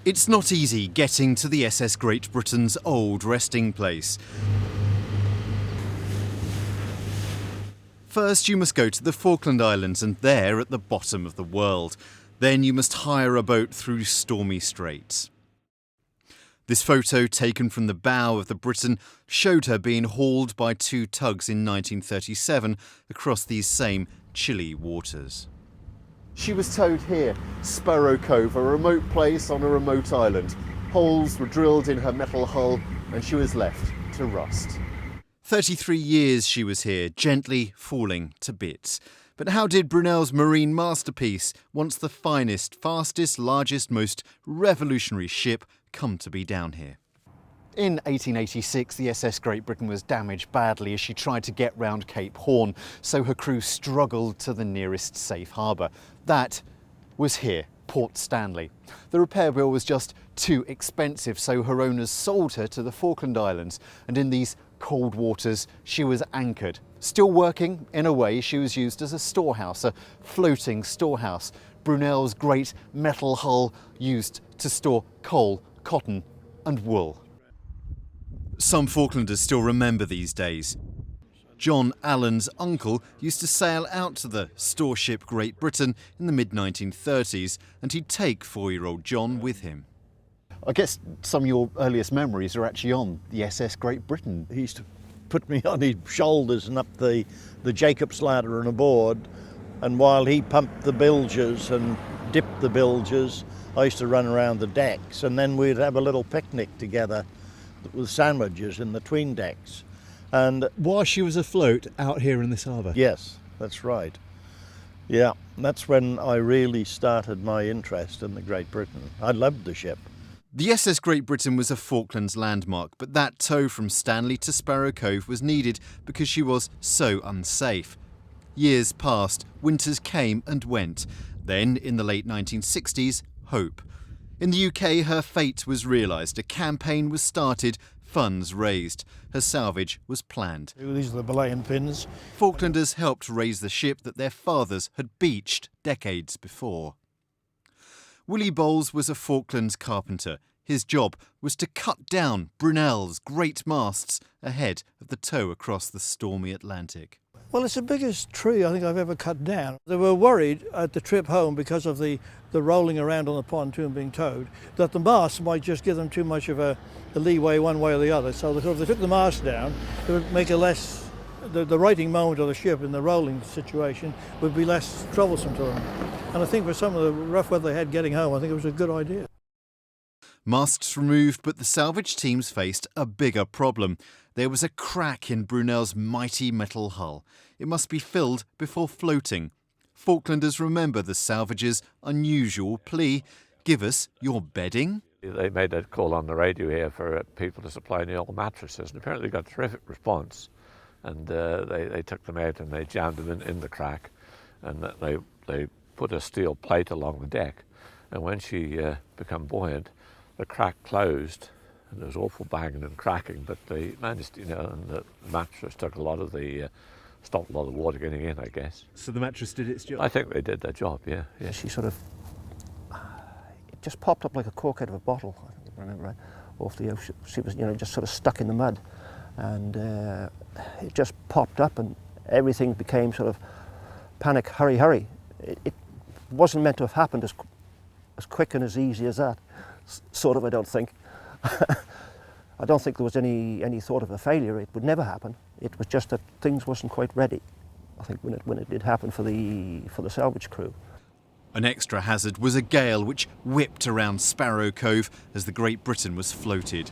It's not easy getting to the SS Great Britain's old resting place. First, you must go to the Falkland Islands, and they're at the bottom of the world. Then you must hire a boat through stormy straits. This photo, taken from the bow of the Britain, showed her being hauled by two tugs in 1937 across these same chilly waters. She was towed here, Sparrow Cove, a remote place on a remote island. Holes were drilled in her metal hull and she was left to rust. 33 years she was here, gently falling to bits. But how did Brunel's marine masterpiece, once the finest, fastest, largest, most revolutionary ship, come to be down here? In 1886, the SS Great Britain was damaged badly as she tried to get round Cape Horn, so her crew struggled to the nearest safe harbour. That was here, Port Stanley. The repair bill was just too expensive, so her owners sold her to the Falkland Islands, and in these cold waters she was anchored. Still working, in a way, she was used as a storehouse, a floating storehouse. Brunel's great metal hull used to store coal, cotton and wool. Some Falklanders still remember these days. John Allen's uncle used to sail out to the store ship Great Britain in the mid-1930s, and he'd take 4-year-old John with him. I guess some of your earliest memories are actually on the SS Great Britain. He used to put me on his shoulders and up the Jacob's ladder and aboard, and while he pumped the bilges and dipped the bilges, I used to run around the decks, and then we'd have a little picnic together with sandwiches in the tween decks. And while she was afloat out here in this harbour? Yes, that's right. Yeah, that's when I really started my interest in the Great Britain. I loved the ship. The SS Great Britain was a Falklands landmark, but that tow from Stanley to Sparrow Cove was needed because she was so unsafe. Years passed, winters came and went. Then, in the late 1960s, hope. In the UK, her fate was realised. A campaign was started, funds raised. Her salvage was planned. These are the belaying pins. Falklanders helped raise the ship that their fathers had beached decades before. Willie Bowles was a Falklands carpenter. His job was to cut down Brunel's great masts ahead of the tow across the stormy Atlantic. Well, it's the biggest tree I think I've ever cut down. They were worried at the trip home because of the rolling around on the pontoon being towed, that the mast might just give them too much of a leeway one way or the other. So if they took the mast down, it would make the righting moment of the ship in the rolling situation would be less troublesome to them. And I think for some of the rough weather they had getting home, I think it was a good idea. Masts removed, but the salvage teams faced a bigger problem. There was a crack in Brunel's mighty metal hull. It must be filled before floating. Falklanders remember the salvage's unusual plea, "Give us your bedding." They made a call on the radio here for people to supply new mattresses, and apparently got a terrific response. And they took them out and they jammed them in the crack, and they put a steel plate along the deck. And when she became buoyant, the crack closed, and there was awful banging and cracking, but they managed, and the mattress took stopped a lot of water getting in, I guess. So the mattress did its job? I think they did their job, yeah. She sort of, it just popped up like a cork out of a bottle, if I remember right, off the ocean. She was, just sort of stuck in the mud, and it just popped up, and everything became sort of panic, hurry, hurry. It wasn't meant to have happened as quick and as easy as that, sort of, I don't think. I don't think there was any thought of a failure. It would never happen. It was just that things wasn't quite ready, I think, when it did happen for the salvage crew. An extra hazard was a gale which whipped around Sparrow Cove as the Great Britain was floated.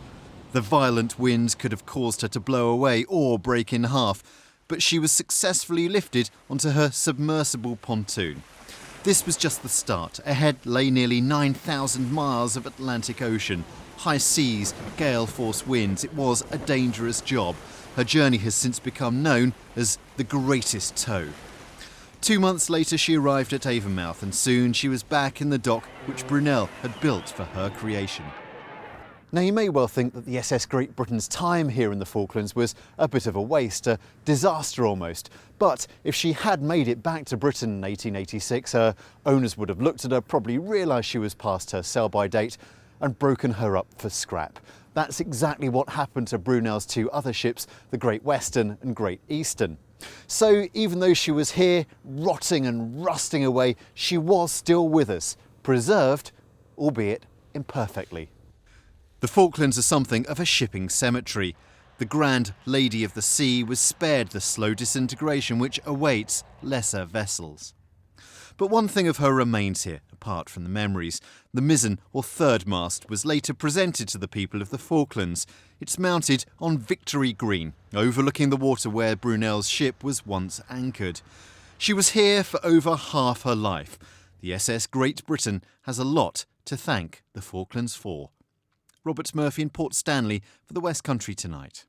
The violent winds could have caused her to blow away or break in half, but she was successfully lifted onto her submersible pontoon. This was just the start. Ahead lay nearly 9,000 miles of Atlantic Ocean. High seas, gale-force winds. It was a dangerous job. Her journey has since become known as the greatest tow. 2 months later she arrived at Avonmouth, and soon she was back in the dock which Brunel had built for her creation. Now, you may well think that the SS Great Britain's time here in the Falklands was a bit of a waste, a disaster almost. But if she had made it back to Britain in 1886, her owners would have looked at her, probably realised she was past her sell-by date, and broken her up for scrap. That's exactly what happened to Brunel's two other ships, the Great Western and Great Eastern. So even though she was here, rotting and rusting away, she was still with us, preserved, albeit imperfectly. The Falklands are something of a shipping cemetery. The grand Lady of the Sea was spared the slow disintegration which awaits lesser vessels. But one thing of her remains here, apart from the memories. The mizzen or third mast was later presented to the people of the Falklands. It's mounted on Victory Green, overlooking the water where Brunel's ship was once anchored. She was here for over half her life. The SS Great Britain has a lot to thank the Falklands for. Robert Murphy in Port Stanley for the West Country Tonight.